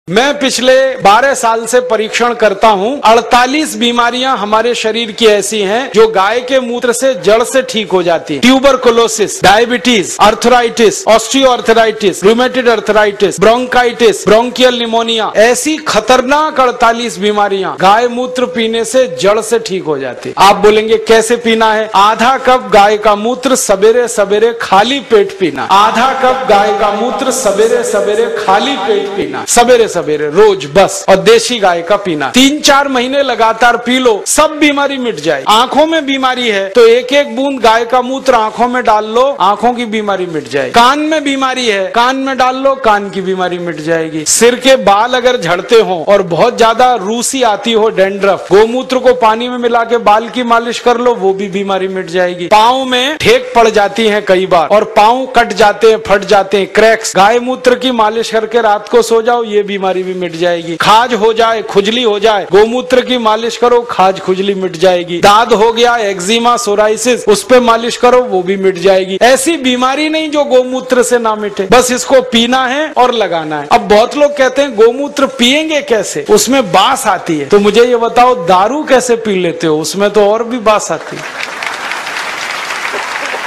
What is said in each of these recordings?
मैं पिछले 12 साल से परीक्षण करता हूँ। 48 बीमारियां हमारे शरीर की ऐसी हैं जो गाय के मूत्र से जड़ से ठीक हो जाती है। Tuberculosis, diabetes, arthritis, osteoarthritis, rheumatoid arthritis, bronchitis, bronchial pneumonia, ऐसी खतरनाक 48 बीमारियां गाय मूत्र पीने से जड़ से ठीक हो जाती है। आप बोलेंगे कैसे पीना है? आधा कप गाय का मूत्र सवेरे सवेरे खाली पेट पीना। आधा कप गाय का मूत्र सवेरे सवेरे खाली पेट पीना, सवेरे सवेरे रोज बस। और देशी गाय का पीना 3-4 महीने लगातार पी लो, सब बीमारी मिट जाए। आंखों में बीमारी है तो एक एक बूंद गाय का मूत्र आंखों में डाल लो, आंखों की बीमारी मिट जाए। कान में बीमारी है, कान में डाल लो, कान की बीमारी मिट जाएगी। सिर के बाल अगर झड़ते हो और बहुत ज्यादा रूसी आती हो, डैंड्रफ, गोमूत्र को पानी में मिला के बाल की मालिश कर लो, वो भी बीमारी मिट जाएगी। पाँव में ठेक पड़ जाती है कई बार और पाँव कट जाते हैं, फट जाते हैं, क्रैक्स, गाय मूत्र की मालिश करके रात को सो जाओ, ये बीमारी भी मिट जाएगी। खाज हो जाए, खुजली हो जाए, गोमूत्र की मालिश करो, खाज खुजली मिट जाएगी। दाद हो गया, एक्जिमा, सोराइसिस, उस पे मालिश करो, वो भी मिट जाएगी। ऐसी बीमारी नहीं जो गोमूत्र से ना मिटे। बस इसको पीना है और लगाना है। अब बहुत लोग कहते हैं गोमूत्र पिएंगे कैसे, उसमें बास आती है। तो मुझे ये बताओ, दारू कैसे पी लेते हो? उसमें तो और भी बास आती है।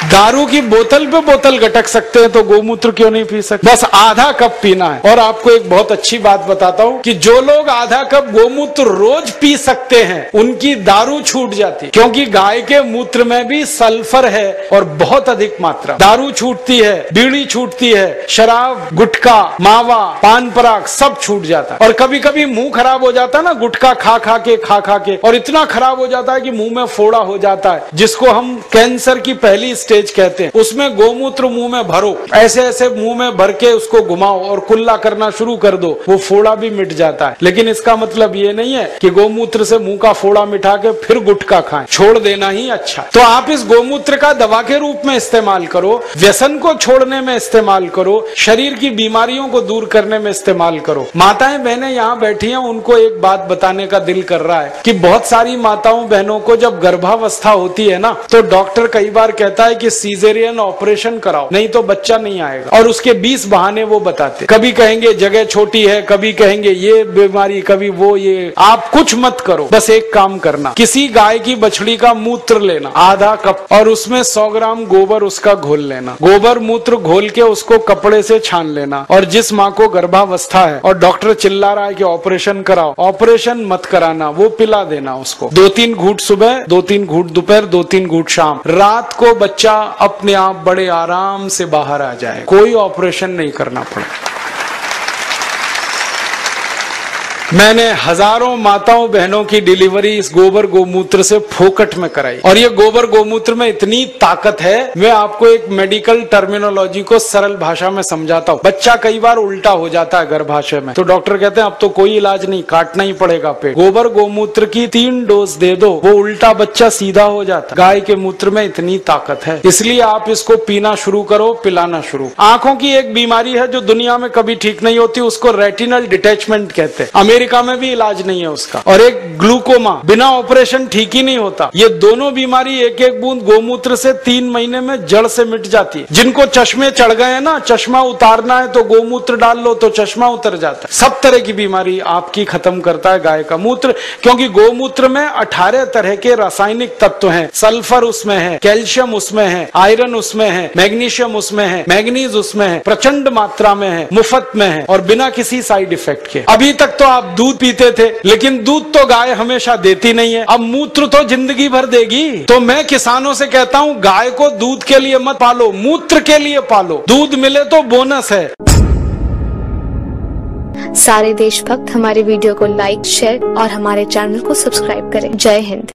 दारू की बोतल पे बोतल गटक सकते हैं तो गोमूत्र क्यों नहीं पी सकते? बस आधा कप पीना है। और आपको एक बहुत अच्छी बात बताता हूँ कि जो लोग आधा कप गोमूत्र रोज पी सकते हैं उनकी दारू छूट जाती है, क्योंकि गाय के मूत्र में भी सल्फर है और बहुत अधिक मात्रा। दारू छूटती है, बीड़ी छूटती है, शराब, गुटखा, मावा, पान पराग सब छूट जाता है। और कभी कभी मुंह खराब हो जाता है ना, गुटखा खा खा के, और इतना खराब हो जाता है कि मुंह में फोड़ा हो जाता है, जिसको हम कैंसर की पहली स्टेज कहते हैं। उसमें गोमूत्र मुंह में भरो, ऐसे ऐसे मुंह में भर के उसको घुमाओ और कुल्ला करना शुरू कर दो, वो फोड़ा भी मिट जाता है। लेकिन इसका मतलब ये नहीं है कि गोमूत्र से मुंह का फोड़ा मिटा के फिर गुटखा खाएं, छोड़ देना ही अच्छा। तो आप इस गोमूत्र का दवा के रूप में इस्तेमाल करो, व्यसन को छोड़ने में इस्तेमाल करो, शरीर की बीमारियों को दूर करने में इस्तेमाल करो। माताएं बहनें यहाँ बैठी हैं, उनको एक बात बताने का दिल कर रहा है कि बहुत सारी माताओं बहनों को जब गर्भावस्था होती है ना, तो डॉक्टर कई बार कहता है कि सीजेरियन ऑपरेशन कराओ, नहीं तो बच्चा नहीं आएगा। और उसके 20 बहाने वो बताते, कभी कहेंगे जगह छोटी है, कभी कहेंगे ये बीमारी, कभी वो ये। आप कुछ मत करो, बस एक काम करना, किसी गाय की बछड़ी का मूत्र लेना आधा कप और उसमें 100 ग्राम गोबर उसका घोल लेना। गोबर मूत्र घोल के उसको कपड़े से छान लेना। और जिस माँ को गर्भावस्था है और डॉक्टर चिल्ला रहा है कि ऑपरेशन कराओ, ऑपरेशन मत कराना, वो पिला देना उसको। 2-3 घूंट सुबह, 2-3 घूंट दोपहर, 2-3 घूंट शाम। रात को बच्चा अपने आप बड़े आराम से बाहर आ जाए, कोई ऑपरेशन नहीं करना पड़े। मैंने हजारों माताओं बहनों की डिलीवरी इस गोबर गोमूत्र से फोकट में कराई। और ये गोबर गोमूत्र में इतनी ताकत है, मैं आपको एक मेडिकल टर्मिनोलॉजी को सरल भाषा में समझाता हूँ। बच्चा कई बार उल्टा हो जाता है गर्भाशय में, तो डॉक्टर कहते हैं अब तो कोई इलाज नहीं, काटना ही पड़ेगा पेट। गोबर गोमूत्र की 3 डोज दे दो, वो उल्टा बच्चा सीधा हो जाता। गाय के मूत्र में इतनी ताकत है, इसलिए आप इसको पीना शुरू करो, पिलाना शुरू। आंखों की एक बीमारी है जो दुनिया में कभी ठीक नहीं होती, उसको रेटिनल डिटैचमेंट कहते हैं। अमेरिका में भी इलाज नहीं है उसका। और एक ग्लूकोमा, बिना ऑपरेशन ठीक ही नहीं होता। ये दोनों बीमारी एक एक बूंद गोमूत्र से 3 महीने में जड़ से मिट जाती है। जिनको चश्मे चढ़ गए हैं ना, चश्मा उतारना है तो गोमूत्र डाल लो तो चश्मा उतर जाता है। सब तरह की बीमारी आपकी खत्म करता है गाय का मूत्र, क्योंकि गोमूत्र में 18 तरह के रासायनिक तत्व हैं। सल्फर उसमें है, कैल्शियम उसमें है, आयरन उसमें है, मैग्नीशियम उसमें है, मैग्नीज उसमें है, प्रचंड मात्रा में है, मुफ्त में है और बिना किसी साइड इफेक्ट के। अभी तक तो आप दूध पीते थे, लेकिन दूध तो गाय हमेशा देती नहीं है, अब मूत्र तो जिंदगी भर देगी। तो मैं किसानों से कहता हूँ, गाय को दूध के लिए मत पालो, मूत्र के लिए पालो। दूध मिले तो बोनस है। सारे देशभक्त हमारे वीडियो को लाइक, शेयर और हमारे चैनल को सब्सक्राइब करें। जय हिंद।